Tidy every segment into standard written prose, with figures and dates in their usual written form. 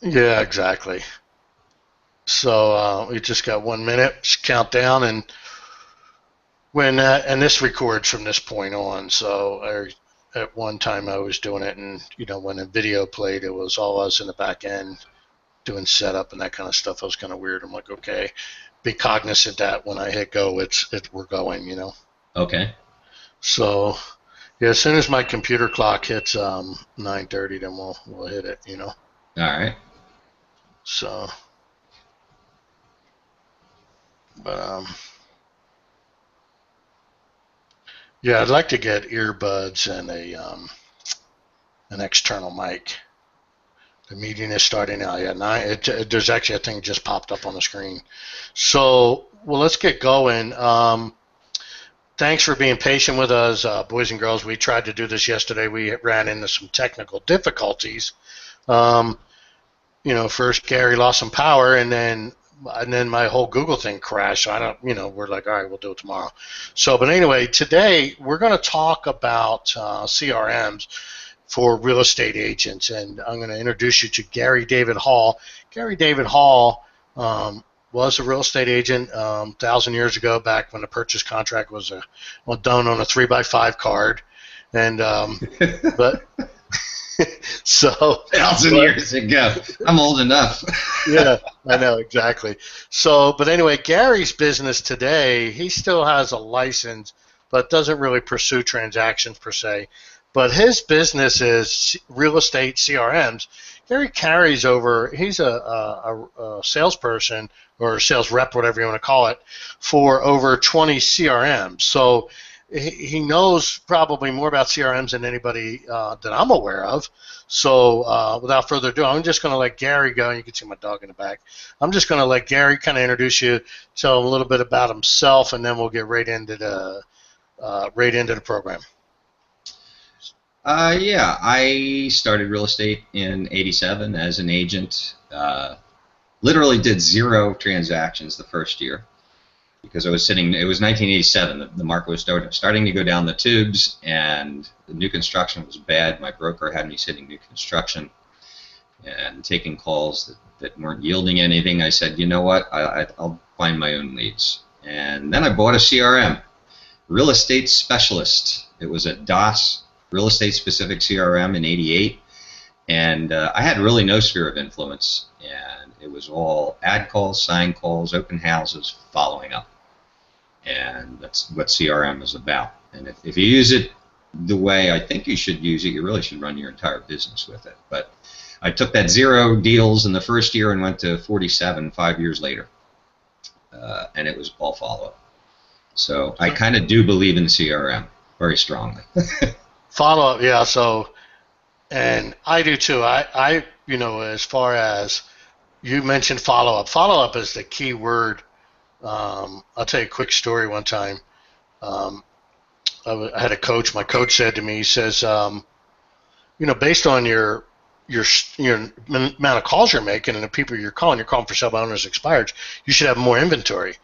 Yeah, exactly. So we just got 1 minute just countdown, and when and this records from this point on. So at one time I was doing it, and when a video played, it was all us in the back end doing setup and that kind of stuff. It was kind of weird. I'm like, okay, be cognizant that when I hit go, we're going. Okay. So yeah, as soon as my computer clock hits 9:30, then we'll hit it. All right. So, but yeah, I'd like to get earbuds and an external mic. The meeting is starting now. Yeah, there's actually a thing just popped up on the screen. So, well, let's get going. Thanks for being patient with us, boys and girls. We tried to do this yesterday. We ran into some technical difficulties. First Gary lost some power, and then my whole Google thing crashed. So I don't, we're like, all right, we'll do it tomorrow. So, but anyway, today we're going to talk about CRMs for real estate agents, and I'm going to introduce you to Gary David Hall. Gary David Hall was a real estate agent 1,000 years ago, back when the purchase contract was done on a 3x5 card, and but. So 1,000 years ago. I'm old enough. Yeah, I know, exactly. So, but anyway, Gary's business today, he still has a license, but doesn't really pursue transactions per se. But his business is real estate CRMs. Gary carries over, he's a salesperson or a sales rep, whatever you want to call it, for over 20 CRMs. So he knows probably more about CRMs than anybody that I'm aware of. So without further ado, I'm just going to let Gary go. You can see my dog in the back. I'm just going to let Gary kind of introduce you, tell him a little bit about himself, and then we'll get right into the program. Yeah, I started real estate in '87 as an agent. Literally did 0 transactions the first year because I was sitting. It was 1987. The market was starting to go down the tubes, and the new construction was bad. My broker had me sitting new construction and taking calls that weren't yielding anything. I said, you know what? I'll find my own leads. And then I bought a CRM, Real Estate Specialist. It was a DOS, real estate specific CRM in '88, and I had really no sphere of influence, and it was all ad calls, sign calls, open houses, following up, and that's what CRM is about. And if you use it the way I think you should use it, you really should run your entire business with it. But I took that 0 deals in the first year and went to 47 5 years later, and it was all follow-up. So I kind of do believe in CRM very strongly. Follow-up, yeah. So, and I do too. I as far as you mentioned follow-up. Follow-up is the key word. I'll tell you a quick story. One time, I had a coach. My coach said to me, he says, based on your amount of calls you're making and the people you're calling for sub-owners expired, you should have more inventory.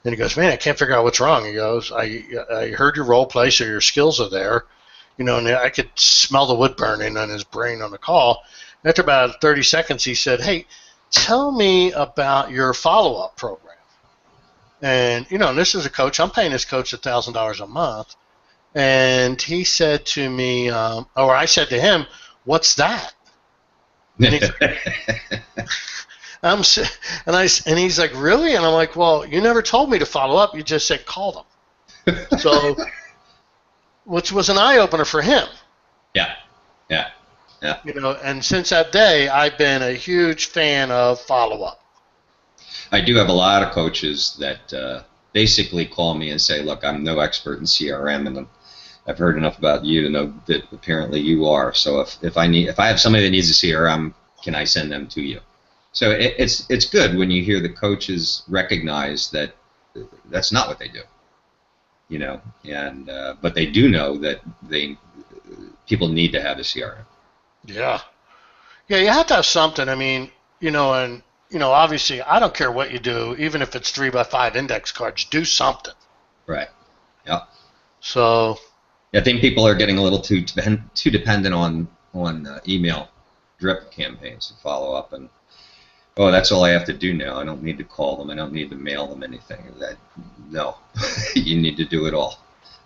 And he goes, man, I can't figure out what's wrong. He goes, I heard your role play, so your skills are there. And I could smell the wood burning on his brain on the call. After about 30 seconds, he said, hey, tell me about your follow-up program. And, this is a coach. I'm paying this coach $1,000 a month. And he said to me, or I said to him, what's that? And he's like, really? And I'm like, well, you never told me to follow up. You just said call them. So, which was an eye-opener for him. Yeah. And since that day, I've been a huge fan of follow-up. I do have a lot of coaches that basically call me and say, look, I'm no expert in CRM, and I've heard enough about you to know that apparently you are. So if I have somebody that needs a CRM, can I send them to you? So it's good when you hear the coaches recognize that that's not what they do, and but they do know that people need to have a CRM. Yeah, you have to have something. I mean, and obviously, I don't care what you do, even if it's 3x5 index cards. Do something. Right. Yeah. So. I think people are getting a little too dependent on email. drip campaigns to follow up, and oh, that's all I have to do now. I don't need to call them. I don't need to mail them anything. No, you need to do it all.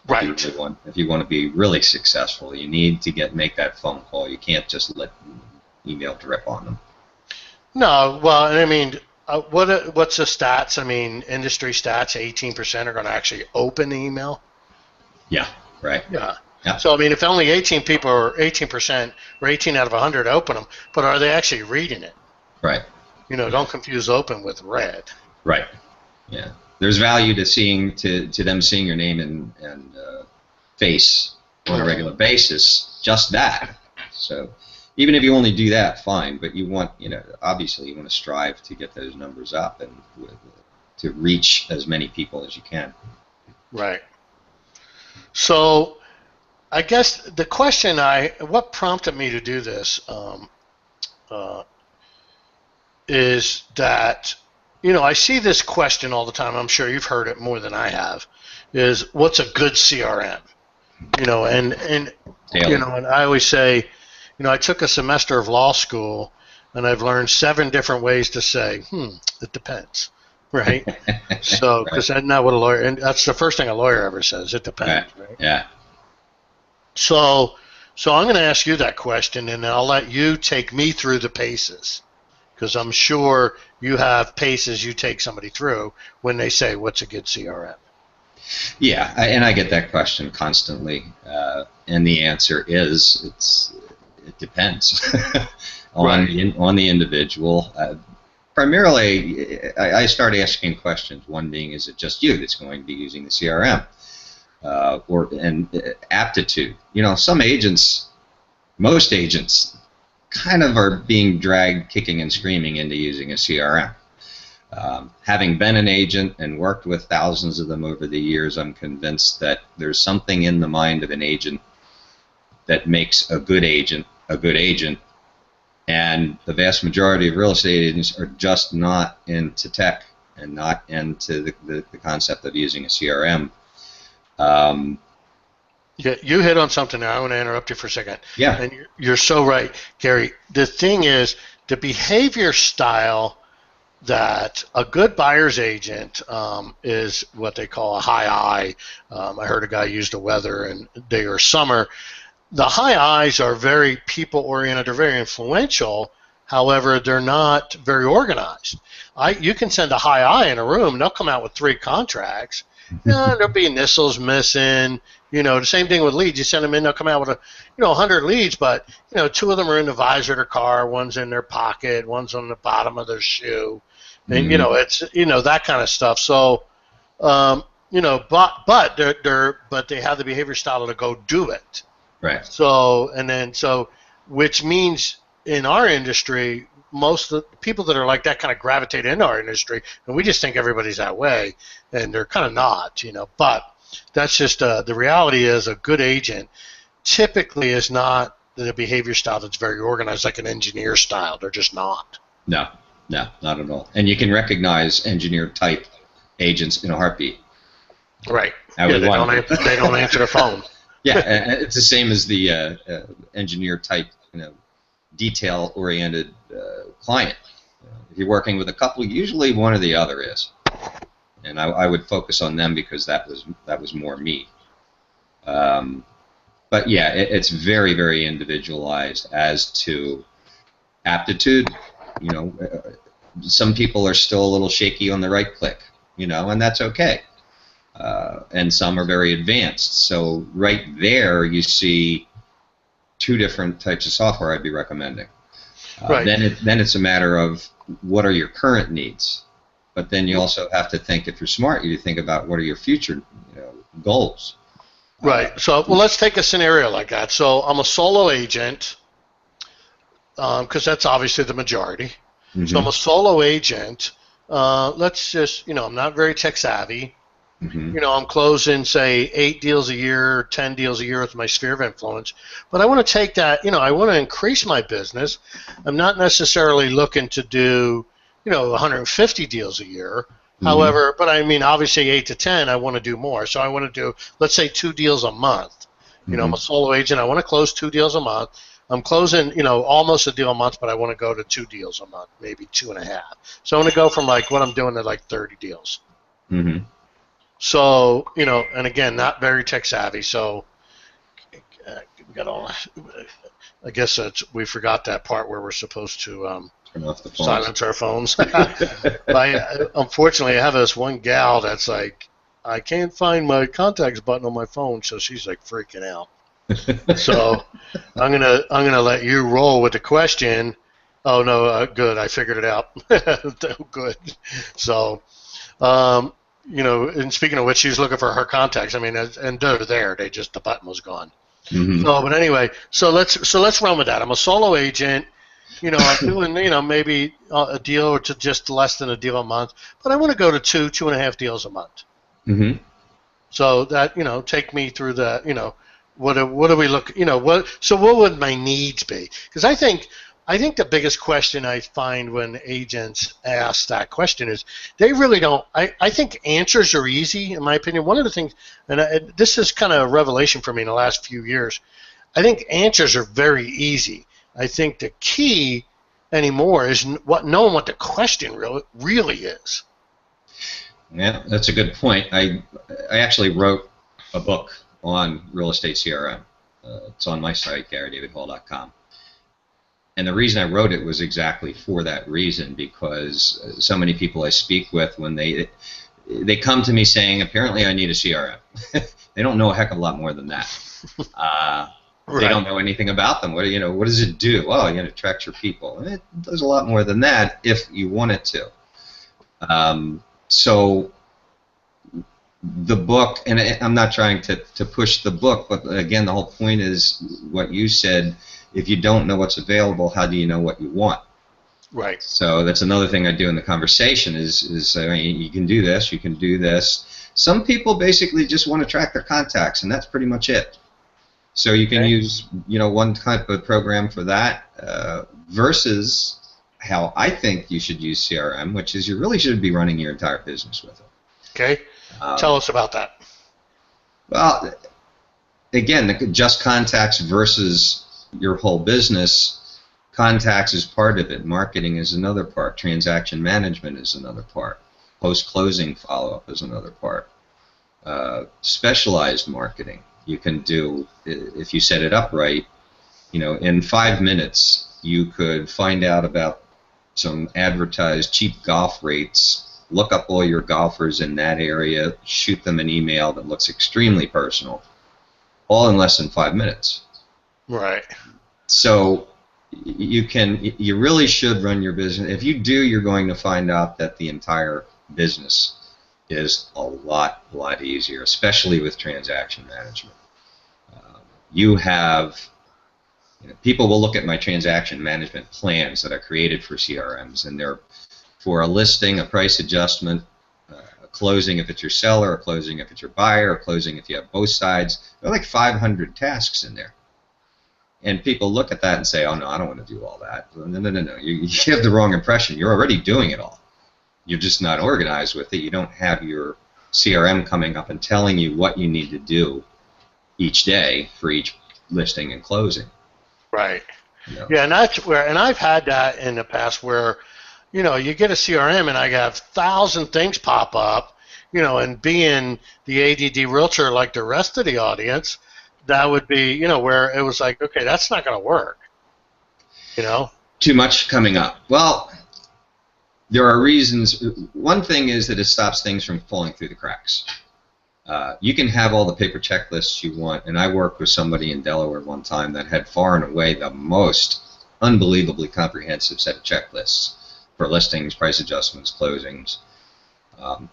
Right. If you want to be really successful, you need to make that phone call. You can't just let email drip on them. No, well, I mean, what's the stats? I mean, industry stats: 18% are going to actually open the email. Yeah. Right. Yeah. Yeah. So I mean, if only 18 people or 18% or 18 out of 100 open them, but are they actually reading it? Right. Don't confuse open with read. Right. Yeah. There's value to them seeing your name and face on a regular basis. Just that. So even if you only do that, fine. But you want, obviously, you want to strive to get those numbers up and to reach as many people as you can. Right. So I guess the question what prompted me to do this is that, I see this question all the time. I'm sure you've heard it more than I have, is what's a good CRM? And I always say, I took a semester of law school and I've learned 7 different ways to say, it depends, right? So, because that's not what a lawyer, and that's the first thing a lawyer ever says, it depends, right? Yeah. So I'm going to ask you that question, and I'll let you take me through the paces, because I'm sure you have paces you take somebody through when they say, what's a good CRM? Yeah, and I get that question constantly, and the answer is it depends on the individual. Primarily, I start asking questions. One being, is it just you that's going to be using the CRM? And aptitude. Some agents, most agents, kind of are being dragged kicking and screaming into using a CRM. Having been an agent and worked with thousands of them over the years, I'm convinced that there's something in the mind of an agent that makes a good agent, and the vast majority of real estate agents are just not into tech and not into the concept of using a CRM. Yeah, you hit on something there. I want to interrupt you for a second. Yeah. And you're so right, Gary. The thing is, the behavior style that a good buyer's agent is what they call a high I. I heard a guy use the weather and day or summer. The high I's are very people-oriented. They're very influential. However, they're not very organized. You can send a high I in a room, and they'll come out with 3 contracts. There'll be initials missing. The same thing with leads. You send them in, they'll come out with 100 leads, but 2 of them are in the visor of their car, one's in their pocket, one's on the bottom of their shoe, and it's that kind of stuff. So, but they have the behavior style to go do it. Right. So which means in our industry, most of the people that are like that kind of gravitate into our industry, and we just think everybody's that way, and they're kind of not, but that's just the reality is a good agent typically is not the behavior style that's very organized like an engineer style. They're just not. No, not at all. And you can recognize engineer type agents in a heartbeat. Right. They don't answer the phone. Yeah, it's the same as the engineer type, detail oriented client. If you're working with a couple, usually one or the other is. And I would focus on them because that was more me. But yeah, it's very, very individualized as to aptitude. Some people are still a little shaky on the right click, and that's okay. And some are very advanced. So right there, you see 2 different types of software I'd be recommending. Right. Then it's a matter of what are your current needs. But then you also have to think, if you're smart, you think about what are your future goals. Right. So, let's take a scenario like that. So I'm a solo agent, because that's obviously the majority. Mm-hmm. So I'm a solo agent. Let's just, I'm not very tech savvy. Mm-hmm. I'm closing, say, 8 deals a year, 10 deals a year with my sphere of influence. But I want to take that, I want to increase my business. I'm not necessarily looking to do 150 deals a year. Mm-hmm. However, but I mean, obviously 8 to 10, I want to do more. So I want to do, let's say, 2 deals a month. Mm-hmm. I'm a solo agent. I want to close 2 deals a month. I'm closing, almost a deal a month, but I want to go to 2 deals a month, maybe 2.5. So I want to go from like what I'm doing to like 30 deals. Mm-hmm. So, and again, not very tech savvy. So we got all, I guess we forgot that part where we're supposed to Turn off the phones. silence our phones. Unfortunately, I have this one gal that's like, I can't find my contacts button on my phone, so she's like freaking out. So I'm gonna let you roll with the question. Oh no, good, I figured it out. Good. So, and speaking of which, she's looking for her contacts. I mean, and they're there. The button was gone. Mm-hmm. So, but anyway, so let's run with that. I'm a solo agent. I'm doing, maybe a deal or to just less than a deal a month, but I want to go to 2.5 deals a month. Mm-hmm. So that, take me through the, what do we look, what would my needs be? Because I think the biggest question I find when agents ask that question is they really don't, I think answers are easy, in my opinion. One of the things, and this is kind of a revelation for me in the last few years, I think answers are very easy. I think the key anymore is knowing what the question really is. Yeah, that's a good point. I actually wrote a book on real estate CRM. It's on my site, GaryDavidHall.com. And the reason I wrote it was exactly for that reason, because so many people I speak with, when they come to me saying, apparently I need a CRM. They don't know a heck of a lot more than that. Right. They don't know anything about them. What does it do? Oh, it tracks your people. It does a lot more than that if you want it to. So the book, and I'm not trying to push the book, but again, the whole point is what you said. If you don't know what's available, how do you know what you want? Right. So that's another thing I do in the conversation is I mean, you can do this, you can do this. Some people basically just want to track their contacts, and that's pretty much it. So you can use, one type of program for that versus how I think you should use CRM, which is you really should be running your entire business with it. Okay. Tell us about that. Well, again, just contacts versus your whole business. Contacts is part of it. Marketing is another part. Transaction management is another part. Post-closing follow-up is another part. Specialized marketing you can do, if you set it up right, in 5 minutes you could find out about some advertised cheap golf rates, look up all your golfers in that area, shoot them an email that looks extremely personal, all in less than 5 minutes. Right. So you really should run your business. If you do, you're going to find out that the entire business is a lot easier, especially with transaction management. You have, people will look at my transaction management plans that are created for CRMs, and they're for a listing, a price adjustment, a closing if it's your seller, a closing if it's your buyer, a closing if you have both sides. There are like 500 tasks in there. And people look at that and say, oh, no, I don't want to do all that. No. You have the wrong impression. You're already doing it all. You're just not organized with it. You don't have your CRM coming up and telling you what you need to do each day for each listing and closing. Right. Yeah, and that's where, and I've had that in the past where, you get a CRM and I have 1,000 things pop up, and being the ADD realtor like the rest of the audience, that would be, where it was like, okay, that's not going to work, Too much coming up. Well, there are reasons. One thing is that it stops things from falling through the cracks. You can have all the paper checklists you want, and I worked with somebody in Delaware one time that had far and away the most unbelievably comprehensive set of checklists for listings, price adjustments, closings.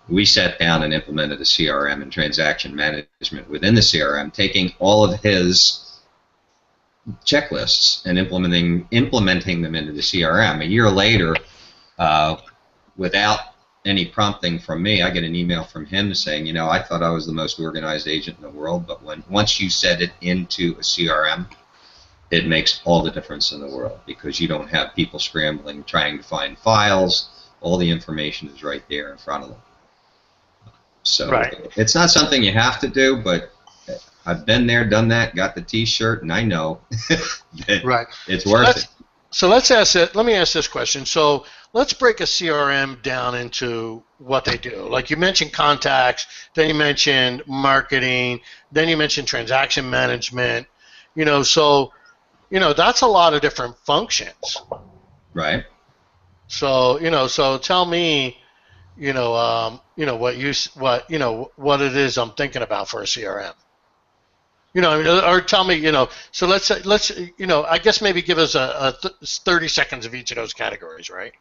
We sat down and implemented a CRM and transaction management within the CRM, taking all of his checklists and implementing them into the CRM. A year later, without any prompting from me, I get an email from him saying, I thought I was the most organized agent in the world, but once you set it into a CRM, it makes all the difference in the world, because you don't have people scrambling trying to find files. All the information is right there in front of them. So It's not something you have to do, but I've been there, done that, got the T-shirt, and I know that Right. it's So worth it. So let's ask it. Let me ask this question. So let's break a CRM down into what they do. Like you mentioned contacts, then you mentioned marketing, then you mentioned transaction management. So that's a lot of different functions. Right. So tell me, what it is I'm thinking about for a CRM. Or tell me, so let's, I guess maybe give us 30 seconds of each of those categories, right?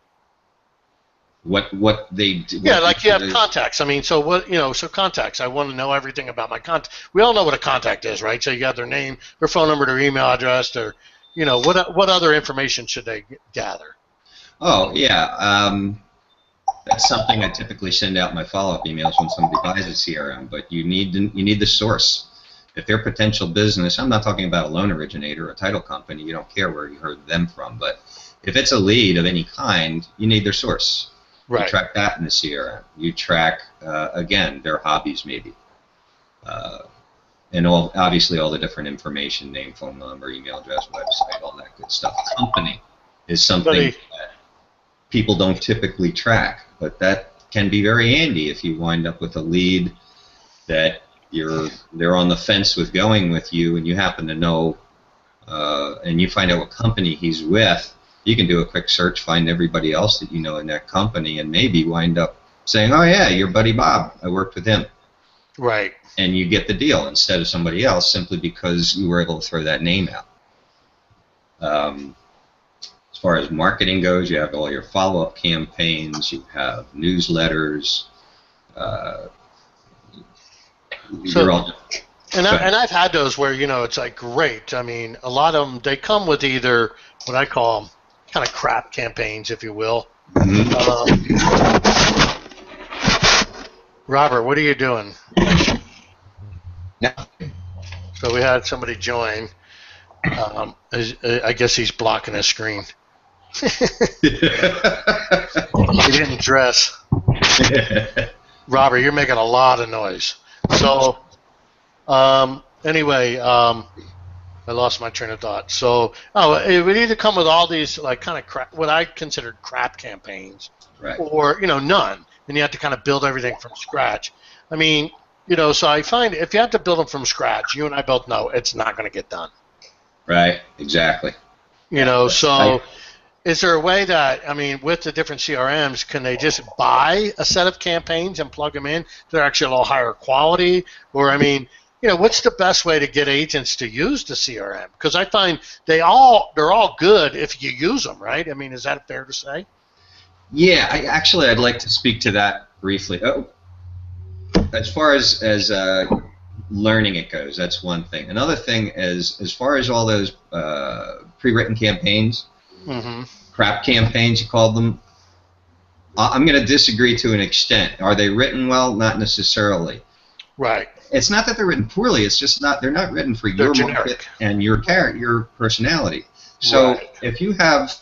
What they do. Yeah, like you have contacts. I mean, so what, so contacts, I want to know everything about my contact. We all know what a contact is, right? So you got their name, their phone number, their email address, their, what other information should they gather? Oh, yeah. That's something I typically send out in my follow-up emails when somebody buys a CRM, but you need the source. If they're potential business, I'm not talking about a loan originator or a title company, you don't care where you heard them from, but if it's a lead of any kind, you need their source. Right. You track that in the CRM. You track, again, their hobbies maybe. And obviously all the different information, name, phone number, email address, website, all that good stuff. Company is something that people don't typically track, but that can be very handy if you wind up with a lead that they're on the fence with going with you, and you happen to know, and you find out what company he's with. You can do a quick search, find everybody else that you know in that company, and maybe wind up saying, "Oh yeah, your buddy Bob, I worked with him." Right. And you get the deal instead of somebody else simply because you were able to throw that name out. As far as marketing goes, you have all your follow-up campaigns, you have newsletters. And I've had those where, it's like, great. I mean, a lot of them, they come with either what I call kind of crap campaigns, if you will. Mm-hmm. Robert, what are you doing? No. So we had somebody join. I guess he's blocking his screen. He didn't dress. Robert, you're making a lot of noise. So, anyway, I lost my train of thought. So, it would either come with all these, like, kind of crap, what I considered crap campaigns, right, or, none. And you have to kind of build everything from scratch. I mean, so I find if you have to build them from scratch, you and I both know it's not going to get done. Right, exactly. Is there a way that, I mean, with the different CRMs, can they just buy a set of campaigns and plug them in? They're actually a little higher quality? Or, I mean, what's the best way to get agents to use the CRM? Because I find they're all good if you use them, right? I mean, is that fair to say? Yeah, I'd like to speak to that briefly. As far as learning it goes, that's one thing. Another thing is, as far as all those pre-written campaigns, mm-hmm. crap campaigns, you called them, I'm going to disagree to an extent. Are they written well? Not necessarily. Right. It's not that they're written poorly. It's just they're not written for your market and your personality. So if you have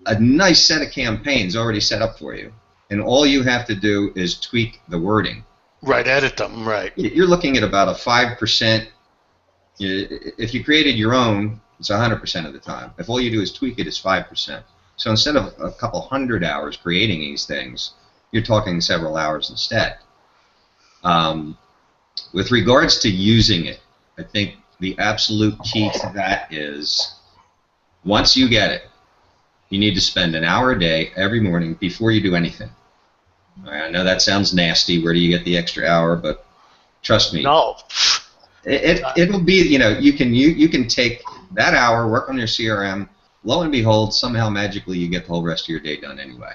a nice set of campaigns already set up for you, and all you have to do is tweak the wording. Right, edit them, right. You're looking at about a 5%. If you created your own, it's 100% of the time. If all you do is tweak it, it's 5%. So instead of a couple hundred hours creating these things, you're talking several hours instead. With regards to using it, I think the absolute key to that is once you get it, you need to spend an hour a day every morning before you do anything. I know that sounds nasty. Where do you get the extra hour? But trust me, no. It'll be, you can take that hour, work on your CRM. Lo and behold, somehow magically you get the whole rest of your day done anyway.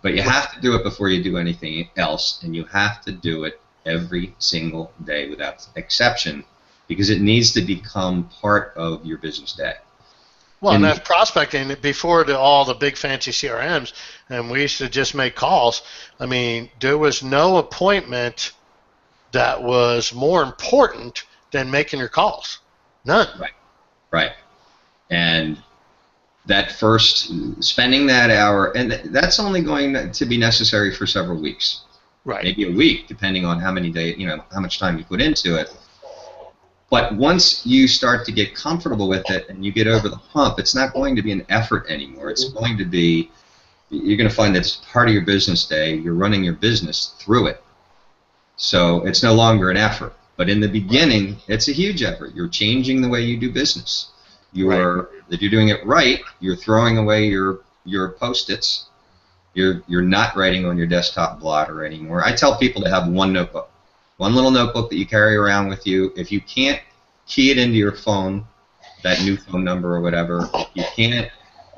But you have to do it before you do anything else, and you have to do it every single day without exception, because it needs to become part of your business day. Well, and that's prospecting before all the big fancy CRMs, and we used to just make calls. I mean, there was no appointment that was more important than making your calls. None. Right. And that first, spending that hour, and that's only going to be necessary for several weeks. Right. Maybe a week, depending on how many days, how much time you put into it. But once you start to get comfortable with it and you get over the hump, it's not going to be an effort anymore. It's going to be, you're going to find that it's part of your business day. You're running your business through it. So it's no longer an effort. But in the beginning, it's a huge effort. You're changing the way you do business. If you're doing it right, you're throwing away your Post-its. You're not writing on your desktop blotter anymore. I tell people to have one notebook. One little notebook that you carry around with you. If you can't key it into your phone, that new phone number or whatever, if you can't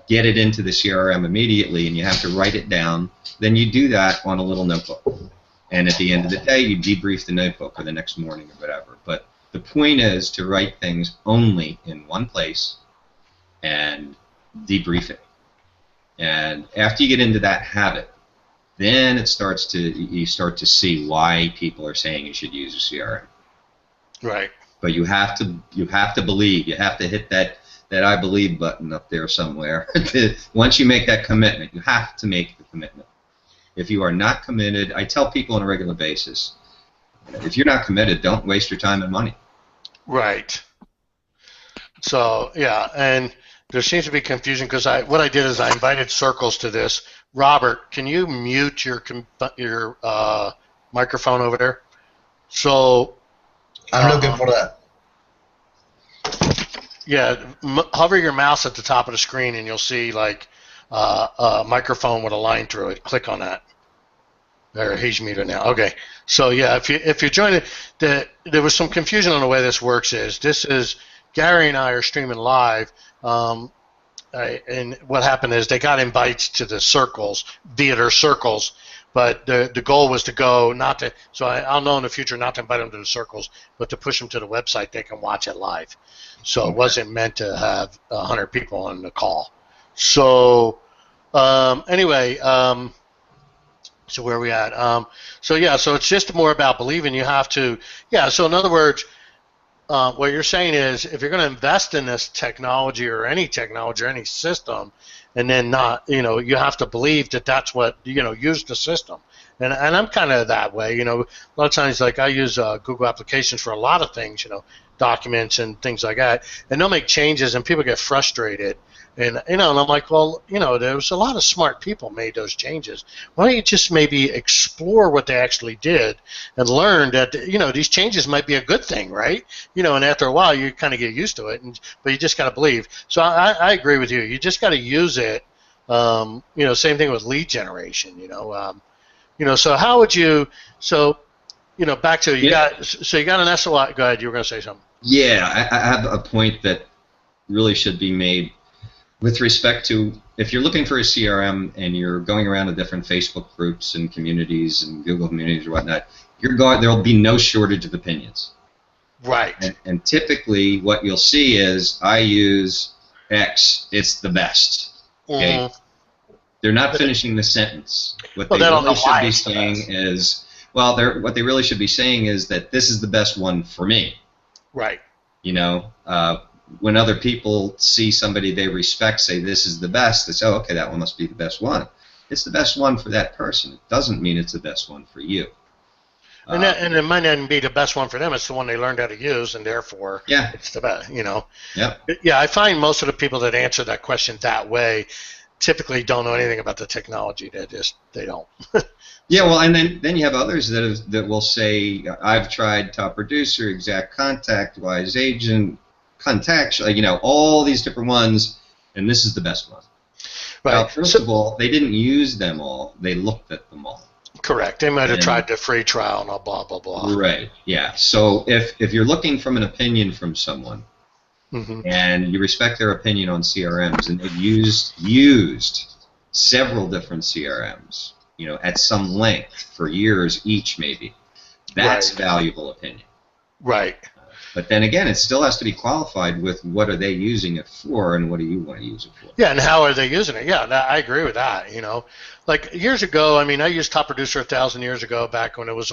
get it into the CRM immediately and you have to write it down, then you do that on a little notebook. And at the end of the day, you debrief the notebook or the next morning or whatever. But the point is to write things only in one place and debrief it. And after you get into that habit, then you start to see why people are saying you should use a CRM. Right. But you have to believe. You have to hit that I believe button up there somewhere. Once you make that commitment, you have to make the commitment. If you are not committed, I tell people on a regular basis, if you're not committed, don't waste your time and money. Right. So yeah, and there seems to be confusion because what I did is I invited Circles to this. Robert, can you mute your microphone over there? So I'm looking for that. Yeah, hover your mouse at the top of the screen and you'll see like a microphone with a line through it. Click on that. There, he's muted now. Okay. So yeah, if you're joining, there was some confusion on the way this works. This is Gary and I are streaming live. And what happened is they got invites to the Circles via their Circles, but the goal was to go not to. So I'll know in the future not to invite them to the Circles, but to push them to the website. They can watch it live. So it wasn't meant to have 100 people on the call. So anyway, so where are we at? So yeah, so it's just more about believing. You have to. Yeah. So in other words. What you're saying is if you're going to invest in this technology or any system and then not, you have to believe that that's what, use the system. And I'm kind of that way, a lot of times like I use Google applications for a lot of things, documents and things like that, and they'll make changes and people get frustrated. And, and I'm like, well, there was a lot of smart people made those changes. Why don't you just maybe explore what they actually did and learn that, these changes might be a good thing, right? And after a while, you kind of get used to it, but you just got to believe. So I agree with you. You just got to use it. Same thing with lead generation, so how would you, back to, you got an SOI, go ahead, you were going to say something. Yeah, I have a point that really should be made. With respect to, if you're looking for a CRM and you're going around to different Facebook groups and communities and Google communities or whatnot, there'll be no shortage of opinions. Right. And typically what you'll see is, I use X, it's the best. Okay. Mm-hmm. They're not finishing the sentence. What they really should be saying is, what they really should be saying is that this is the best one for me. Right. When other people see somebody they respect say this is the best, they say, oh, okay, that one must be the best one. It's the best one for that person. It doesn't mean it's the best one for you. And it might not even be the best one for them. It's the one they learned how to use, and therefore it's the best, Yep. Yeah, I find most of the people that answer that question that way typically don't know anything about the technology. They don't. Yeah, well, and then you have others that will say, I've tried Top Producer, Exact Contact, Wise Agent, Contact, all these different ones, and this is the best one. Right. Now, first of all, they didn't use them all. They looked at them all. Correct. They might have tried the free trial and all blah, blah, blah. Right, yeah. So if you're looking from an opinion from someone, mm-hmm. and you respect their opinion on CRMs, and they've used several different CRMs, at some length for years each maybe, that's valuable opinion. Right. But then again, it still has to be qualified with what are they using it for and what do you want to use it for. Yeah, and how are they using it? Yeah, I agree with that. Like years ago, I used Top Producer 1,000 years ago, back when it was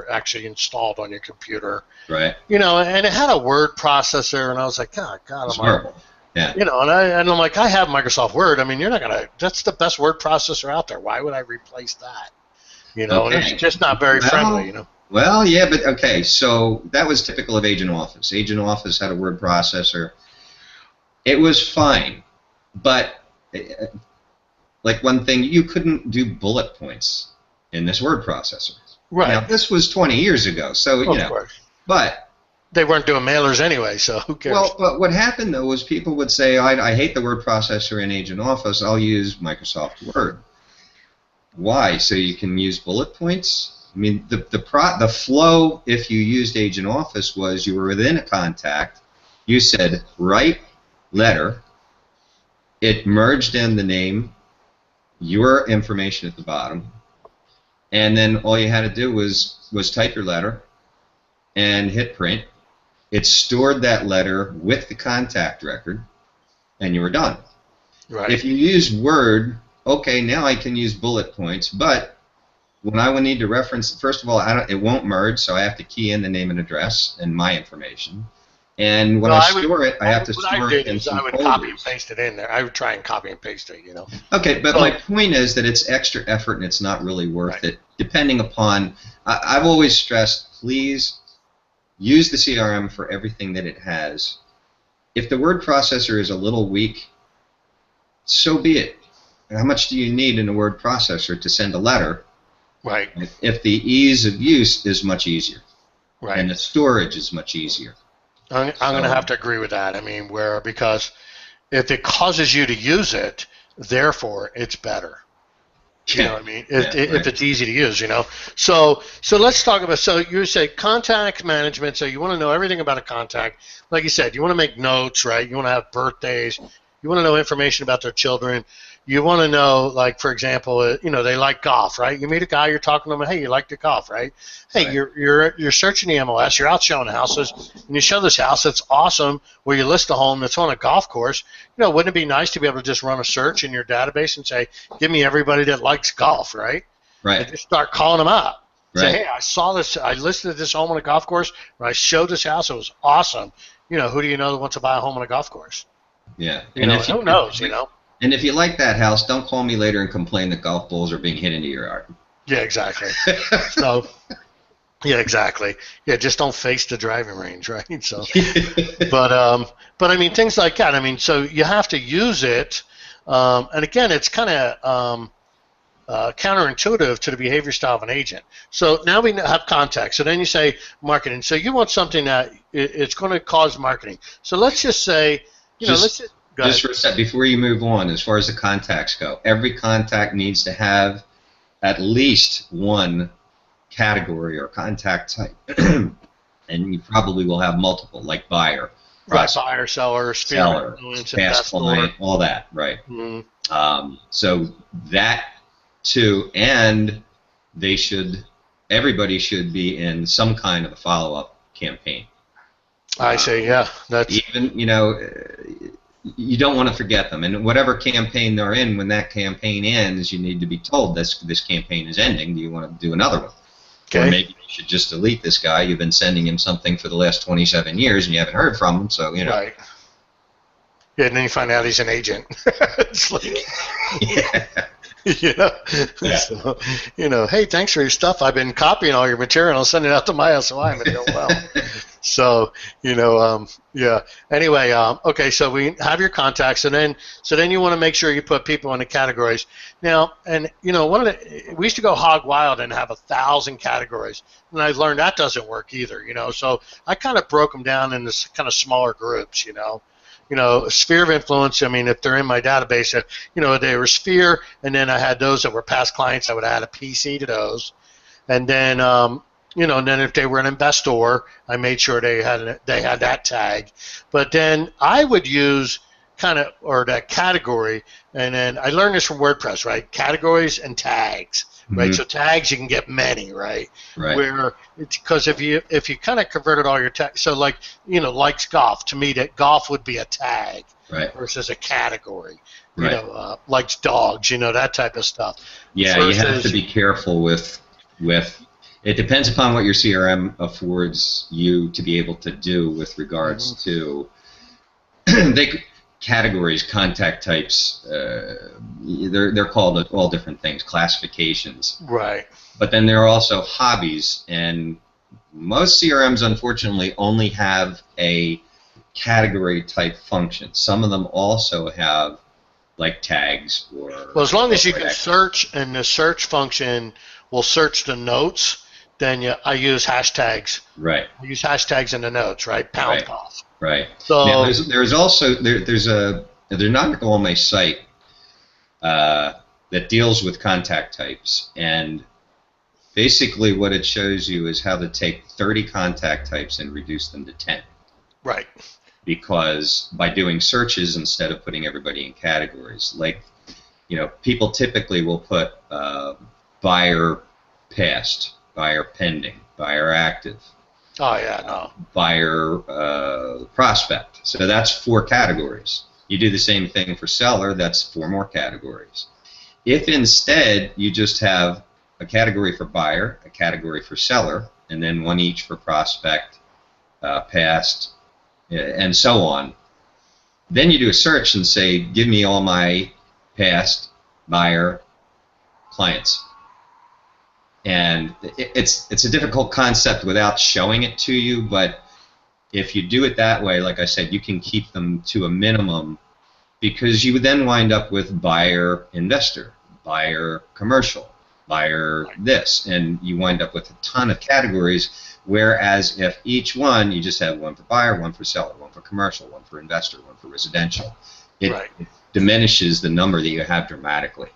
actually installed on your computer. Right. And it had a word processor, and I was like, God, I'm horrible. Yeah. And I'm like, I have Microsoft Word. You're not gonna. That's the best word processor out there. Why would I replace that? Okay. And it's just not very friendly. Well, yeah, but okay, so that was typical of Agent Office. Agent Office had a word processor. It was fine, but like one thing, you couldn't do bullet points in this word processor. Now, Right. this was 20 years ago, so, Of course. but, They weren't doing mailers anyway, so who cares? well, but what happened, though, was people would say, I hate the word processor in Agent Office, I'll use Microsoft Word. Why? So you can use bullet points? I mean, the flow, if you used Agent Office, was you were within a contact, you said write letter, it merged in the name, your information at the bottom, and then all you had to do was type your letter and hit print. It stored that letter with the contact record, and you were done. Right. If you use Word, okay, now I can use bullet points, but when I would need to reference, first of all, it won't merge, so I have to key in the name and address and my information. And when I store it, I have to store it in some I would folders. copy and paste it in there. I would try and copy and paste it, Okay, but my point is that it's extra effort and it's not really worth it, depending upon, I've always stressed, please use the CRM for everything that it has. If the word processor is a little weak, so be it. How much do you need in a word processor to send a letter? Right. If the ease of use is much easier, Right. and the storage is much easier. I'm going to have to agree with that. I mean, because if it causes you to use it, therefore it's better. You know what I mean? If it's easy to use, So let's talk about, so you say contact management, so you want to know everything about a contact. Like you said, you want to make notes, right? You want to have birthdays. You want to know information about their children. You want to know, like, for example, they like golf, right? You meet a guy, you're talking to him, hey, you like to golf, right? Hey, you're searching the MLS, you're out showing houses, and you show this house that's awesome, where you list a home that's on a golf course. Wouldn't it be nice to be able to just run a search in your database and say, give me everybody that likes golf, right? Right. And just start calling them up. Right. Say, hey, I saw this, I listed this home on a golf course, or I showed this house, it was awesome. Who do you know that wants to buy a home on a golf course? Yeah. Who knows, And if you like that house, don't call me later and complain that golf balls are being hit into your yard. Yeah, exactly. Yeah, exactly. Yeah, just don't face the driving range, right? So, but I mean, things like that. I mean, so you have to use it, and again, it's kind of counterintuitive to the behavior style of an agent. So now we have context. So then you say marketing. So you want something that it's going to cause marketing. So let's just say, Just for a sec, before you move on, as far as the contacts go, every contact needs to have at least one category or contact type. And you probably will have multiple, like buyer. Right, buyer, seller, seller, past client, all that, right. Mm-hmm. So that too, and everybody should be in some kind of a follow-up campaign. I see, yeah. That's even, you don't want to forget them. And whatever campaign they're in, when that campaign ends, you need to be told this campaign is ending. Do you want to do another one? Okay. Or maybe you should just delete this guy. You've been sending him something for the last 27 years and you haven't heard from him, so, Right. Yeah, and then you find out he's an agent. It's like, yeah. Yeah. So, hey, thanks for your stuff. I've been copying all your material and sending it out to my SOI. I'm doing well. So, yeah. Anyway, okay, so we have your contacts, and then you want to make sure you put people in the categories. Now, and we used to go hog wild and have 1,000 categories, and I learned that doesn't work either. So I kind of broke them down into kind of smaller groups. Sphere of influence, I mean, if they're in my database, they were sphere, and then I had those that were past clients, I would add a PC to those. And then, and then if they were an investor, I made sure they had that tag. But then I would use or that category, and then I learned this from WordPress, right? Categories and tags. Right, so tags you can get many, right? Right. Because if you kind of converted all your tags, so like likes golf, to me that golf would be a tag, right, versus a category. Right. Likes dogs, that type of stuff. Yeah, you have to be careful with. It depends upon what your CRM affords you to be able to do with regards to. categories, contact types. They're called all different things, classifications. Right. But then there are also hobbies, and most CRMs, unfortunately, only have a category type function. Some of them also have like tags or. Well, as long as you can search, and the search function will search the notes, then I use hashtags. Right. I use hashtags in the notes, right? Pound cough. Right. So now, there's also there's an article on my site that deals with contact types, and basically what it shows you is how to take 30 contact types and reduce them to 10. Right. Because by doing searches instead of putting everybody in categories, like, people typically will put buyer past, buyer pending, buyer active. Oh yeah, no. Buyer prospect. So that's 4 categories. You do the same thing for seller, that's 4 more categories. If instead you just have a category for buyer, a category for seller, and then one each for prospect, past, and so on, then you do a search and say, give me all my past buyer clients. And it's a difficult concept without showing it to you, but if you do it that way, like I said, you can keep them to a minimum, because you would then wind up with buyer investor, buyer commercial, buyer this, and you wind up with a ton of categories, whereas if each one, you just have one for buyer, one for seller, one for commercial, one for investor, one for residential, it diminishes the number that you have dramatically.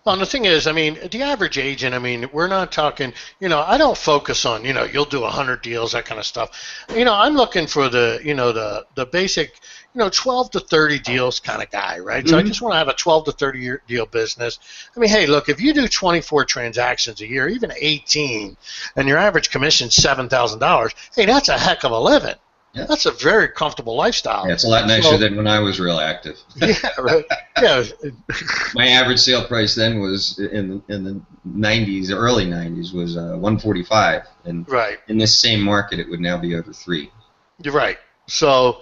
Well, and the thing is, the average agent, we're not talking, I don't focus on, you'll do 100 deals, that kind of stuff. I'm looking for the basic, 12 to 30 deals kind of guy, right? So I just want to have a 12 to 30 deal business. Hey, look, if you do 24 transactions a year, even 18, and your average commission's $7,000, hey, that's a heck of a living. Yeah. That's a very comfortable lifestyle. Yeah, it's a lot nicer than when I was real active. Yeah, right. Yeah. My average sale price then was in the 90s, early 90s, was $145, and in this same market, it would now be over $3. You're right. So,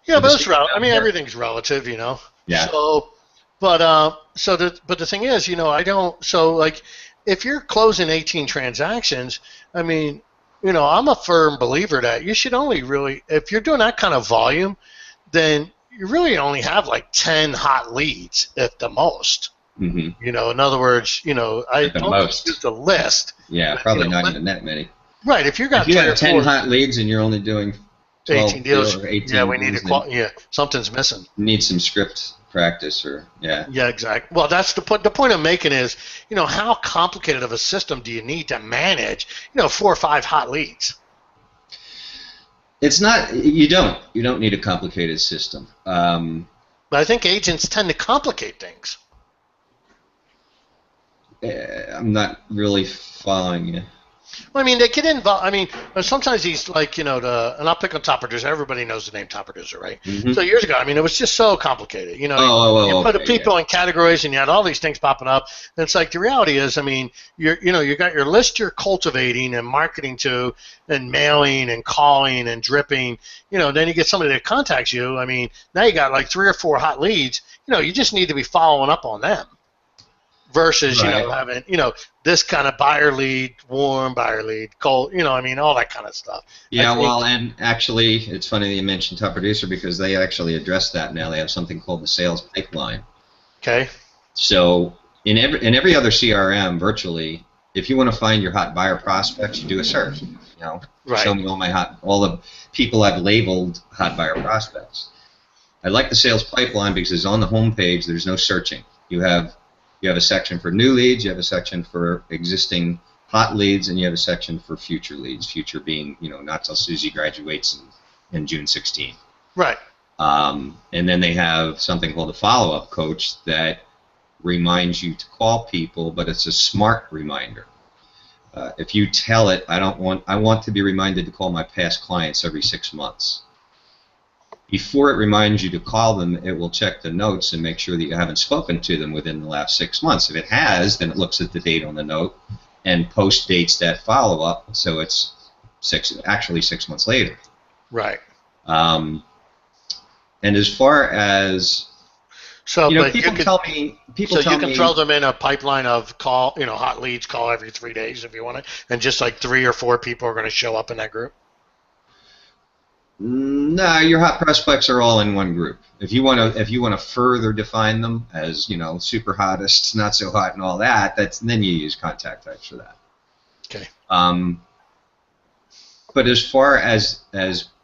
yeah, but it's everything's relative, Yeah. So, but the thing is, I don't. So, like, if you're closing 18 transactions, I'm a firm believer that you should only really, if you're doing that kind of volume, then you really only have like 10 hot leads at the most. Mm-hmm. In other words, I don't use the list. Yeah, probably not even that many. Right. If you have 10 hot leads and you're only doing 18 deals, or 18 yeah, we need to something's missing. Need some script practice, or Yeah, exactly. Well, that's the point. The point I'm making is, how complicated of a system do you need to manage, 4 or 5 hot leads? It's not. You don't need a complicated system. But I think agents tend to complicate things. I'm not really following you. Well, they get involved. Sometimes these, like, and I'll pick on Top Producer. Everybody knows the name Top Producer, right? Mm-hmm. So years ago, it was just so complicated. You put people in categories, and you had all these things popping up. And it's like, the reality is, you got your list you're cultivating and marketing to, and mailing and calling and dripping. Then you get somebody that contacts you. Now you got like 3 or 4 hot leads. You just need to be following up on them. Versus, having, this kind of buyer lead, warm buyer lead, cold, all that kind of stuff. Yeah, and actually, it's funny that you mentioned Top Producer, because they actually address that now. They have something called the sales pipeline. Okay. So in every other CRM, virtually, if you want to find your hot buyer prospects, you do a search. Show me all the people I've labeled hot buyer prospects. I like the sales pipeline because it's on the home page. There's no searching. You have a section for new leads, you have a section for existing hot leads, and you have a section for future leads. Future being, not till Susie graduates in June 16. Right. And then they have something called a follow-up coach that reminds you to call people, but it's a smart reminder. If you tell it, I want to be reminded to call my past clients every 6 months. Before it reminds you to call them, it will check the notes and make sure that you haven't spoken to them within the last 6 months. If it has, then it looks at the date on the note and post dates that follow-up, so it's 6 months later. Right. And as far as So, but you people could, tell me, so you can throw them in a pipeline of call, hot leads, call every 3 days if you want it, and just like 3 or 4 people are going to show up in that group. no, your hot prospects are all in one group. If you want to further define them as super hottest, not so hot, and all that, then you use contact types for that. Okay. But as far as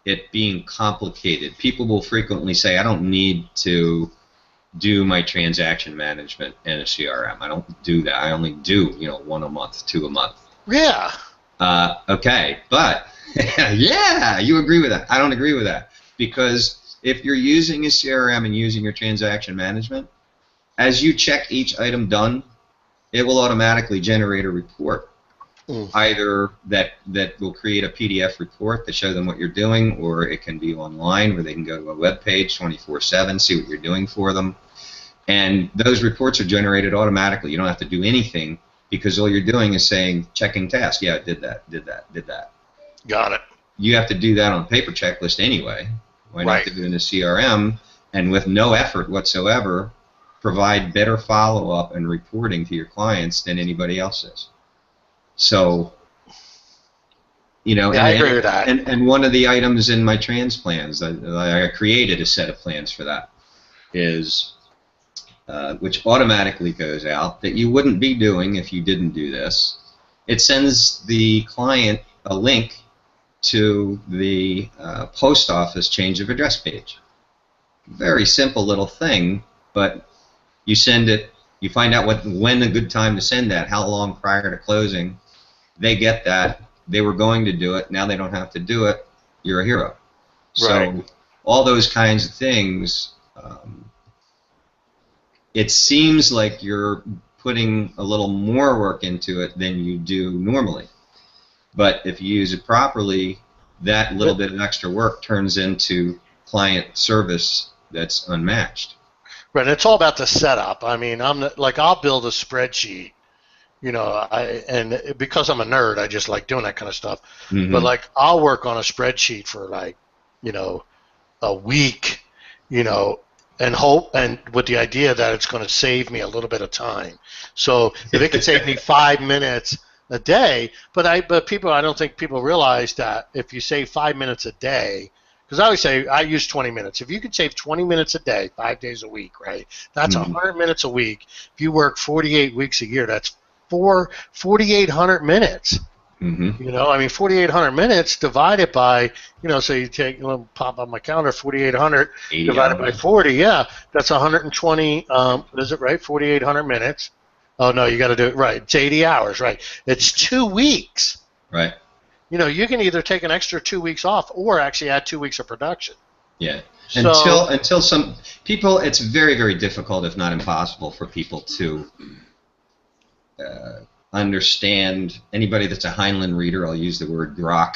it being complicated, people will frequently say, I don't need to do my transaction management in a CRM. I don't do that. I only do 1 a month, 2 a month. Yeah. Okay, but yeah, you agree with that. I don't agree with that, because if you're using a CRM and using your transaction management, as you check each item done, it will automatically generate a report. Either that will create a PDF report that shows them what you're doing, or it can be online where they can go to a web page 24/7, see what you're doing for them. And those reports are generated automatically. You don't have to do anything, because all you're doing is saying, checking task. Yeah, I did that, did that, did that. Got it. You have to do that on a paper checklist anyway. Why not do it in a CRM, and with no effort whatsoever, provide better follow-up and reporting to your clients than anybody else is? So, I agree with that. And one of the items in my trans plans, I created a set of plans for that, is which automatically goes out, that you wouldn't be doing if you didn't do this. It sends the client a link to the post office change of address page. Very simple little thing, but you send it. You find out when a good time to send that, how long prior to closing. They get that. They were going to do it. Now they don't have to do it. You're a hero. Right. So all those kinds of things, it seems like you're putting a little more work into it than you do normally. But if you use it properly, that little bit of extra work turns into client service that's unmatched. Right. It's all about the setup. I mean, I'll build a spreadsheet. And because I'm a nerd, I just like doing that kind of stuff. Mm-hmm. But I'll work on a spreadsheet for a week, and hope, and with the idea that it's going to save me a little bit of time. So if it could save me 5 minutes a day, but I don't think people realize that if you save 5 minutes a day, because I always say I use 20 minutes. If you could save 20 minutes a day, 5 days a week, right? That's 100 minutes a week. If you work 48 weeks a year, that's 4,800 minutes. Mm-hmm. 4,800 minutes divided by, so you take, pop on my calendar, 4,800 divided by 40, yeah, that's 120, is it right, 4,800 minutes. Oh, no, you got to do it right. It's 80 hours, right. It's 2 weeks. Right. You can either take an extra 2 weeks off or actually add 2 weeks of production. Yeah. Until some people, it's very, very difficult, if not impossible, for people to understand. Anybody that's a Heinlein reader, I'll use the word grok,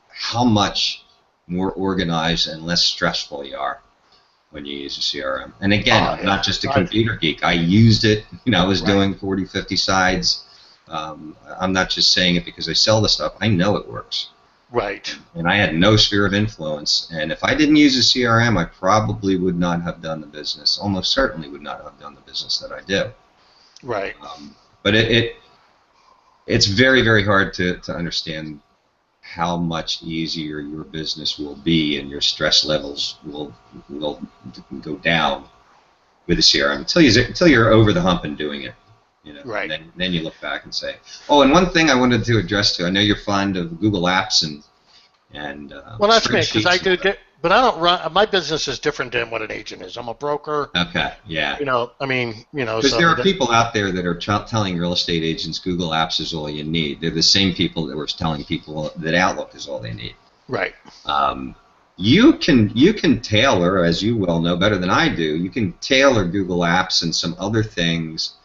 how much more organized and less stressful you are when you use a CRM. And again, I'm not just a computer geek. I used it. I was doing 40, 50 sides. I'm not just saying it because I sell the stuff. I know it works. Right. And I had no sphere of influence. And if I didn't use a CRM, I probably would not have done the business. Almost certainly would not have done the business that I do. Right. But it's very, very hard to understand how much easier your business will be, and your stress levels will go down with a CRM until you're over the hump and doing it. Right. And then you look back and say, oh, and one thing I wanted to address too. I know you're fond of Google Apps and well, that's me, because I do. But I don't run. My business is different than what an agent is. I'm a broker. Okay. Yeah. Because there are people out there that are telling real estate agents Google Apps is all you need. They're the same people that were telling people that Outlook is all they need. Right. You can tailor, as you well know better than I do. You can tailor Google Apps and some other things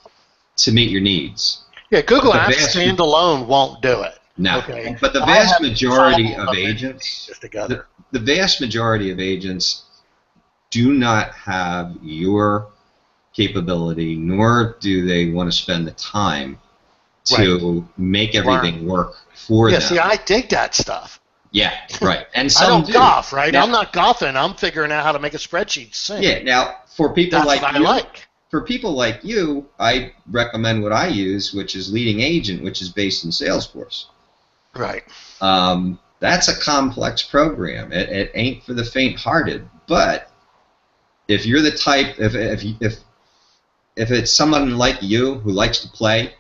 to meet your needs. Yeah, Google Apps standalone won't do it. No. Okay. But the vast majority of agents, together. The vast majority of agents do not have your capability, nor do they want to spend the time to make everything work for them. Yeah, see, I dig that stuff. Yeah, right. And I some don't do. golf, right? Now, I'm not golfing. I'm figuring out how to make a spreadsheet sync. yeah. Now, for people That's like what I you, like. I recommend what I use, which is Leading Agent, which is based in Salesforce. Right. That's a complex program. It ain't for the faint-hearted. But if you're the type, if it's someone like you who likes to play,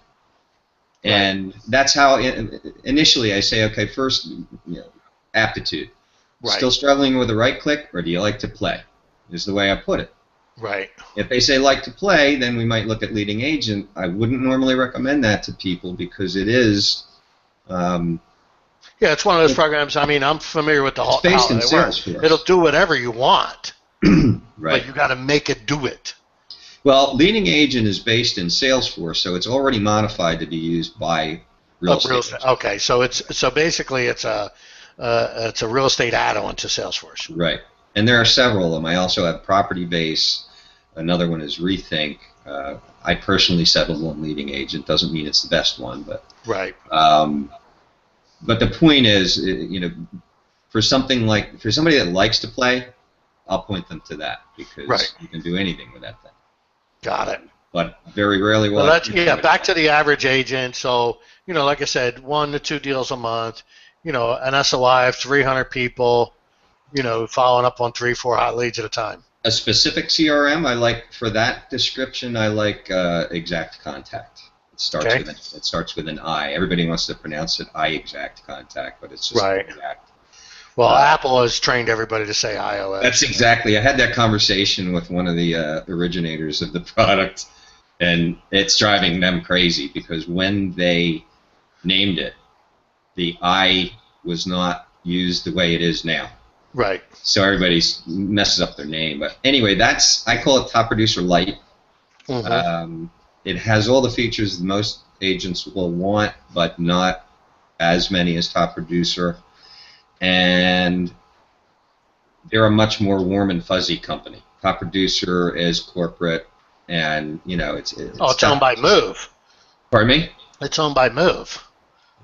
and that's how initially I say, okay, first, aptitude. Right. Still struggling with the right click, or do you like to play? Is the way I put it. Right. If they say like to play, then we might look at Leading Agent. I wouldn't normally recommend that to people because it is. Yeah, it's one of those programs. I mean, I'm familiar with the whole. It's based in How it works. Salesforce. It'll do whatever you want, Right. but you got to make it do it. Well, Leading Agent is based in Salesforce, so it's already modified to be used by real estate. Okay, so basically it's a real estate add-on to Salesforce. Right, and there are several of them. I also have Property Base. Another one is Rethink. I personally settled on Leading Agent. Doesn't mean it's the best one, but right. But the point is, for somebody that likes to play, I'll point them to that because you can do anything with that thing. Got it. But very rarely will. Back to the average agent. So, like I said, 1 to 2 deals a month. An SOI of 300 people. Following up on 3-4 hot leads at a time. A specific CRM I like for that description. I like Exact Contact. It starts with an I. Everybody wants to pronounce it Exact Contact, but it's just Exact. Well, Apple has trained everybody to say iOS. That's exactly. I had that conversation with one of the originators of the product, and it's driving them crazy because when they named it, the I was not used the way it is now. Right. So everybody messes up their name. But anyway, I call it Top Producer Lite. Mm-hmm. It has all the features most agents will want, but not as many as Top Producer. And they're a much more warm and fuzzy company. Top Producer is corporate, and it's owned by Move. Pardon me? It's owned by Move.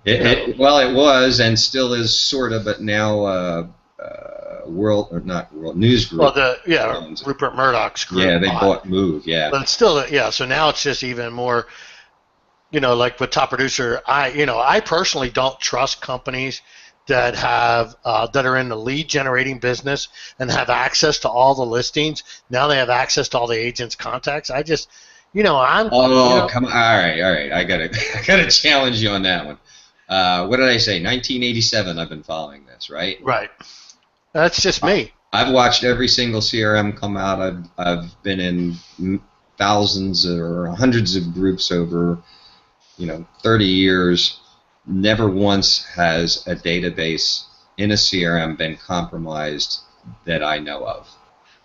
It was and still is sort of, but now News Group. Well, Rupert Murdoch's group. Yeah, they bought Move. Yeah, but it's still so now it's just even more. Like with Top Producer, I personally don't trust companies that are in the lead generating business and have access to all the listings. Now they have access to all the agents' contacts. I just, come on. All right. I gotta challenge you on that one. What did I say? 1987. I've been following this, right? Right. That's just me. I've watched every single CRM come out. I've been in thousands or hundreds of groups over, 30 years. Never once has a database in a CRM been compromised that I know of.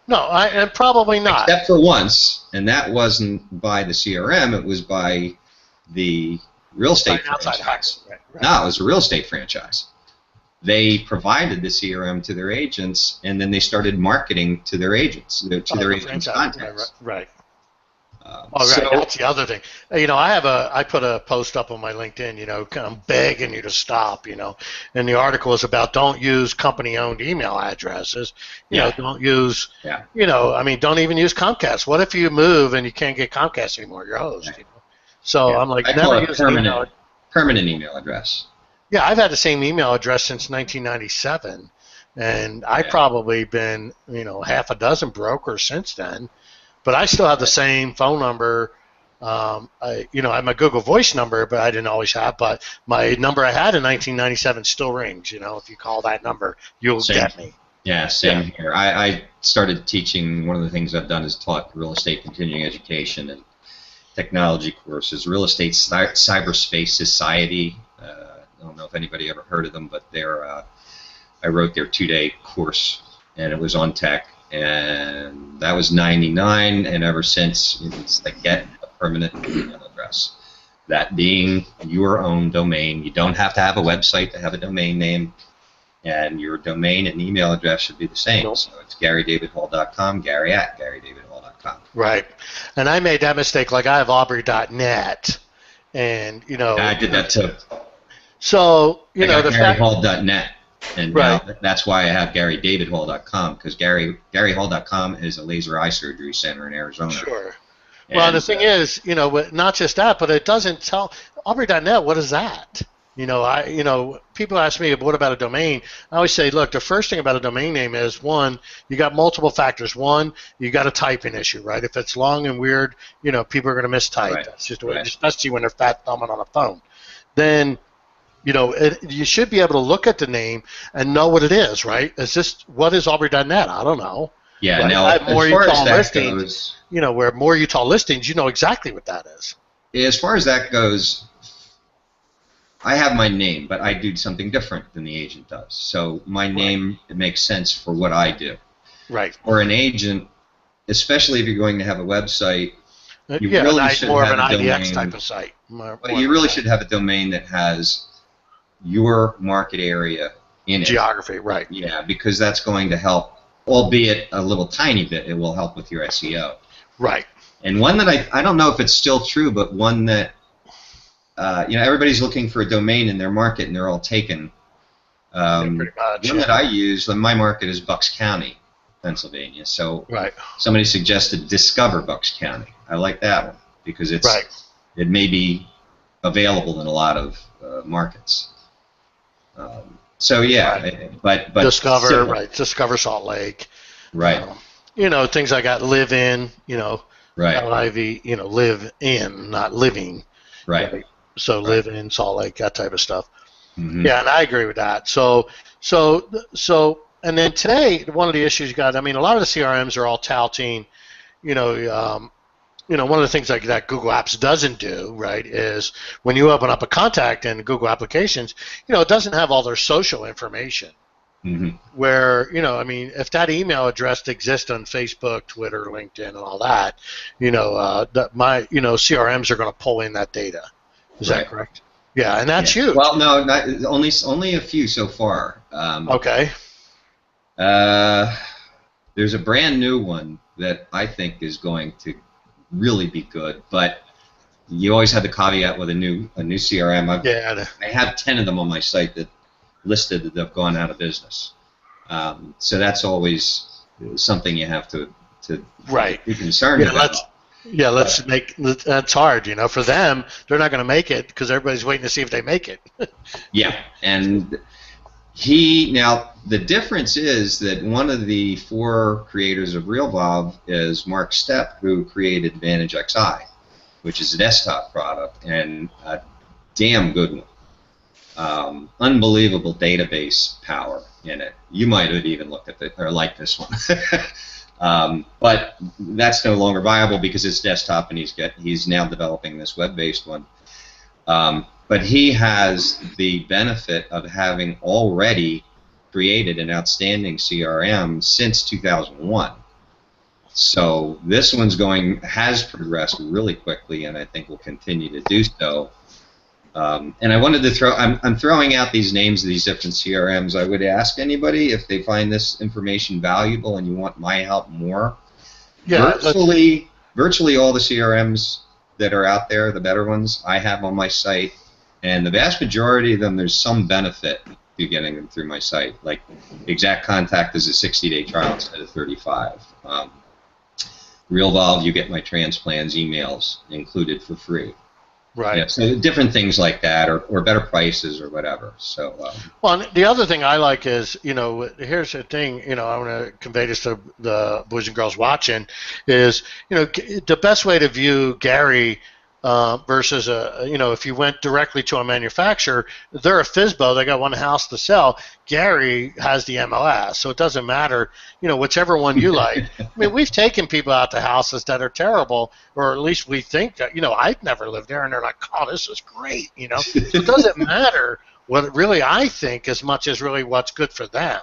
No, and probably not. Except for once, and that wasn't by the CRM. It was by the real estate franchise. Right. No, it was a real estate franchise. They provided the CRM to their agents, and then they started marketing to their agents, to their agents' contacts. Right. That's the other thing. I put a post up on my LinkedIn, I'm begging you to stop, and the article is about don't use company-owned email addresses. Don't use, don't even use Comcast. What if you move and you can't get Comcast anymore, your host? Right. So I'm like, I call it permanent email address. Yeah, I've had the same email address since 1997, and I've probably been, half a dozen brokers since then. But I still have the same phone number. I have my Google Voice number, but I didn't always have. But my number I had in 1997 still rings. If you call that number, you'll get me. Yeah, same here. I started teaching. One of the things I've done is taught real estate continuing education and technology courses. Real Estate Cyberspace Society. I don't know if anybody ever heard of them, but I wrote their 2-day course, and it was on tech. And that was 99, and ever since, it's like get a permanent email address. That being your own domain. You don't have to have a website to have a domain name, and your domain and email address should be the same. Nope. So it's GaryDavidHall.com, Gary@GaryDavidHall.com. Right. And I made that mistake. Like I have Aubrey.net, and I did that too. So, GaryHall.net. And Right. now that's why I have GaryDavidHall.com, because GaryHall.com is a laser eye surgery center in Arizona. Sure. Well, the And thing is, not just that, but it doesn't tell Aubrey.net. What is that? People ask me, what about a domain? I always say, look, the first thing about a domain name is, one, you got multiple factors. One, you got a typing issue, right? If it's long and weird, people are going to mistype. Right. That's just the way, Right. especially when they're fat thumbing on a phone. Then, you should be able to look at the name and know what it is, right? What is Aubrey.net? I don't know. yeah, Right? now I have more as far as Utah that listings. goes, Where more Utah listings, you know exactly what that is. I have my name, but I do something different than the agent does. So my name, it makes sense for what I do. Right. For an agent, especially if you're going to have a website, you Yeah, really should more of have an a IDX domain. type of site. You really should have a domain that has your market area in it. Geography, right. Yeah, because that's going to help, albeit a little tiny bit, it will help with your SEO. Right. And one that I don't know if it's still true, but one that, everybody's looking for a domain in their market and they're all taken. Pretty much. One that I use, my market is Bucks County, Pennsylvania. So right. Somebody suggested Discover Bucks County. I like that one because it may be available in a lot of markets. But Discover, simple. right? Discover Salt Lake, right? Things I got live in, right? LIV, live in, not living, right? So live in Salt Lake, that type of stuff. Mm-hmm. Yeah, and I agree with that. So, and then today, one of the issues you got, a lot of the CRMs are all touting, one of the things like that Google Apps doesn't do, right, is when you open up a contact in Google Applications, it doesn't have all their social information. Mm-hmm. Where, if that email address exists on Facebook, Twitter, LinkedIn, and all that, my CRMs are going to pull in that data. Is that correct? Yeah, and that's huge. Well, no, only a few so far. Okay. There's a brand new one that I think is going to really be good, but you always have the caveat with a new CRM. I have 10 of them on my site that listed that have gone out of business. So that's always something you have to be concerned about. That's hard, for them, they're not going to make it because everybody's waiting to see if they make it. Yeah, and now the difference is that one of the 4 creators of RealVolve is Mark Stepp, who created Advantage XI, which is a desktop product and a damn good one. Unbelievable database power in it. You might have even looked at or liked this one. But that's no longer viable because it's desktop, and he's now developing this web-based one. But he has the benefit of having already created an outstanding CRM since 2001. So this one's has progressed really quickly, and I think will continue to do so. And I wanted to I'm throwing out these names of these different CRMs. I would ask anybody if they find this information valuable and you want my help more. Yeah, virtually all the CRMs that are out there, the better ones, I have on my site. And the vast majority of them, there's some benefit to getting them through my site. Like Exact Contact is a 60-day trial instead of 35. RealVolve, you get my transplans emails included for free. Right. Yeah, so different things like that, or better prices, or whatever. So. Well, the other thing I like is, here's the thing. I want to convey this to the boys and girls watching, is the best way to view Gary. Versus if you went directly to a manufacturer, they're a FSBO, they got one house to sell. Gary has the MLS, so it doesn't matter, whichever one you like. We've taken people out to houses that are terrible, or at least we think that, I'd never lived there, and they're like, oh, this is great, So it doesn't matter what really I think as much as really what's good for them.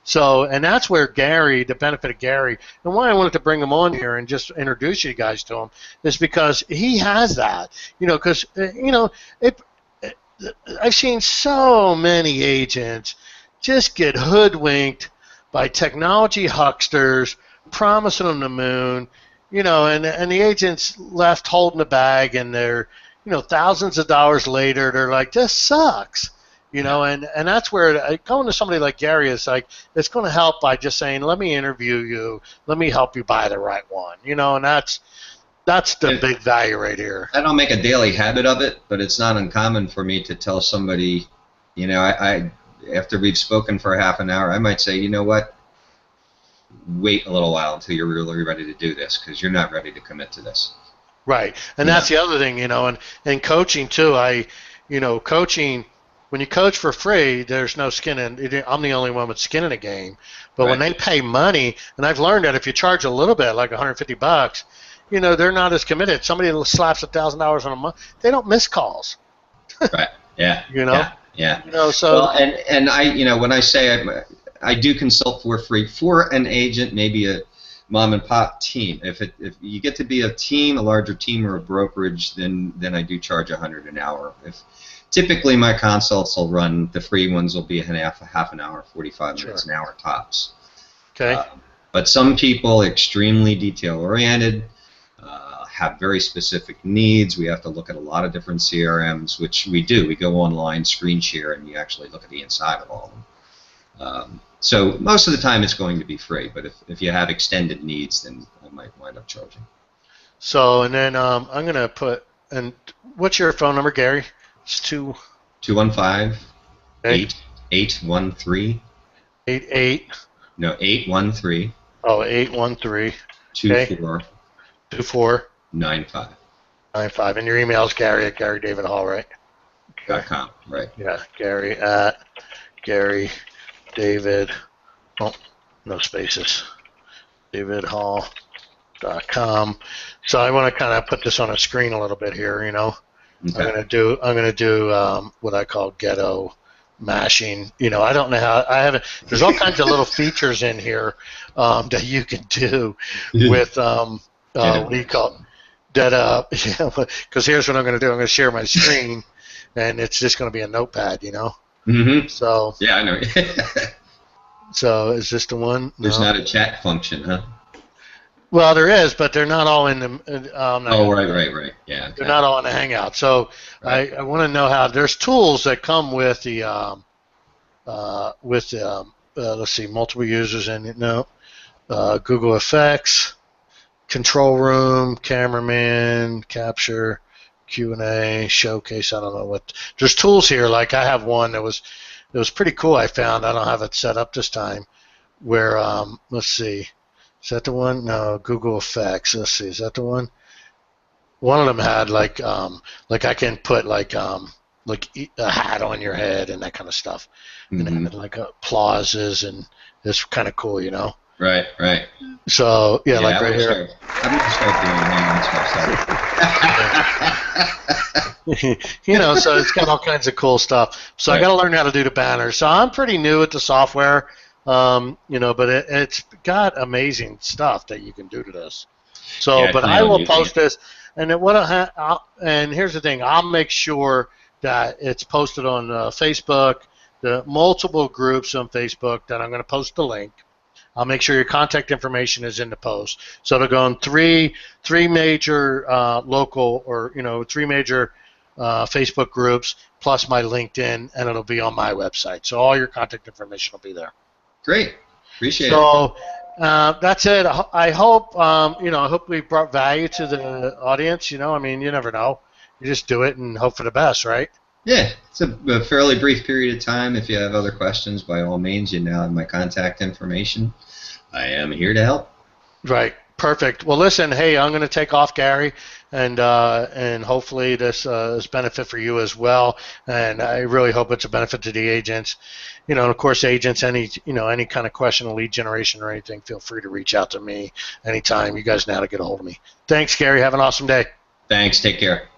So, and that's where Gary, the benefit of Gary, and why I wanted to bring him on here and just introduce you guys to him, is because he has that, because, I've seen so many agents just get hoodwinked by technology hucksters promising them the moon, and the agents left holding the bag, and they're, thousands of dollars later, they're like, this sucks. You know, and that's where going to somebody like Gary is like, it's going to help by just saying, let me interview you, let me help you buy the right one, you know, and that's the big value right here. I don't make a daily habit of it, but it's not uncommon for me to tell somebody, you know, I after we've spoken for half an hour, I might say, you know what, wait a little while until you're really ready to do this, because you're not ready to commit to this. Right, and that's the other thing, you know, and coaching too. Coaching, when you coach for free, there's no skin in. I'm the only one with skin in the game. But when they pay money, and I've learned that if you charge a little bit, like $150, you know, they're not as committed. Somebody that slaps $1,000 on a month, they don't miss calls. Right. Yeah. You know. Yeah. You know, so. Well, and I, you know, when I say I do consult for free for an agent, maybe a mom and pop team. If you get to be a team, a larger team, or a brokerage, then I do charge $100 an hour. Typically my consults will run, the free ones will be half an hour, 45 minutes, an hour tops. Okay. But some people extremely detail oriented, have very specific needs. We have to look at a lot of different CRMs, which we do. We go online, screen share, and you actually look at the inside of all of them. So most of the time it's going to be free, but if you have extended needs, then I might wind up charging. So, and then I'm going to put, and what's your phone number, Gary? It's 215 813 813 Oh, 813 2495. And your email is Gary at GaryDavidHall, right? .com, right. Yeah, Gary at Gary David, oh, no spaces, DavidHall.com. So I want to kind of put this on a screen a little bit here, you know. Okay. I'm gonna do what I call ghetto mashing. You know, I don't know how there's all kinds of little features in here that you can do with what do you call it? That because here's what I'm gonna do. I'm gonna share my screen, and it's just gonna be a notepad, you know. Mm-hmm. So yeah, I know. So is this the one? There's not a chat function, huh? Well, there is, but they're not all in the. Right. Yeah. Okay. They're not all in the Hangout. So right. I want to know how. There's tools that come with the let's see, multiple users in it. No, Google Effects, Control Room, Cameraman, Capture, Q&A, Showcase. I don't know what. There's tools here. Like I have one that was pretty cool. I found. I don't have it set up this time. Where let's see. Is that the one? No, Google Effects. Let's see. Is that the one? One of them had like I can put like a hat on your head and that kind of stuff, and it had like applauses, and it's kind of cool, you know. Right. So yeah, like right here. I'm gonna start doing that. You know, so it's got all kinds of cool stuff. So I got to learn how to do the banners. So I'm pretty new at the software. You know, but it's got amazing stuff that you can do to this. So, but I will post this, and and here's the thing: I'll make sure that it's posted on Facebook, the multiple groups on Facebook that I'm going to post the link. I'll make sure your contact information is in the post. So it'll go on three major local, or you know, 3 major Facebook groups plus my LinkedIn, and it'll be on my website. So all your contact information will be there. Great, appreciate it. So that's it. I hope you know. I hope we brought value to the audience. You know, I mean, you never know. You just do it and hope for the best, right? Yeah, it's a fairly brief period of time. If you have other questions, by all means, you now have my contact information. I am here to help. Right. Perfect. Well, listen. Hey, I'm going to take off, Gary, and hopefully this is benefit for you as well. And I really hope it's a benefit to the agents. You know, and of course, agents, any kind of question on lead generation or anything, feel free to reach out to me anytime. You guys know how to get a hold of me. Thanks, Gary. Have an awesome day. Thanks. Take care.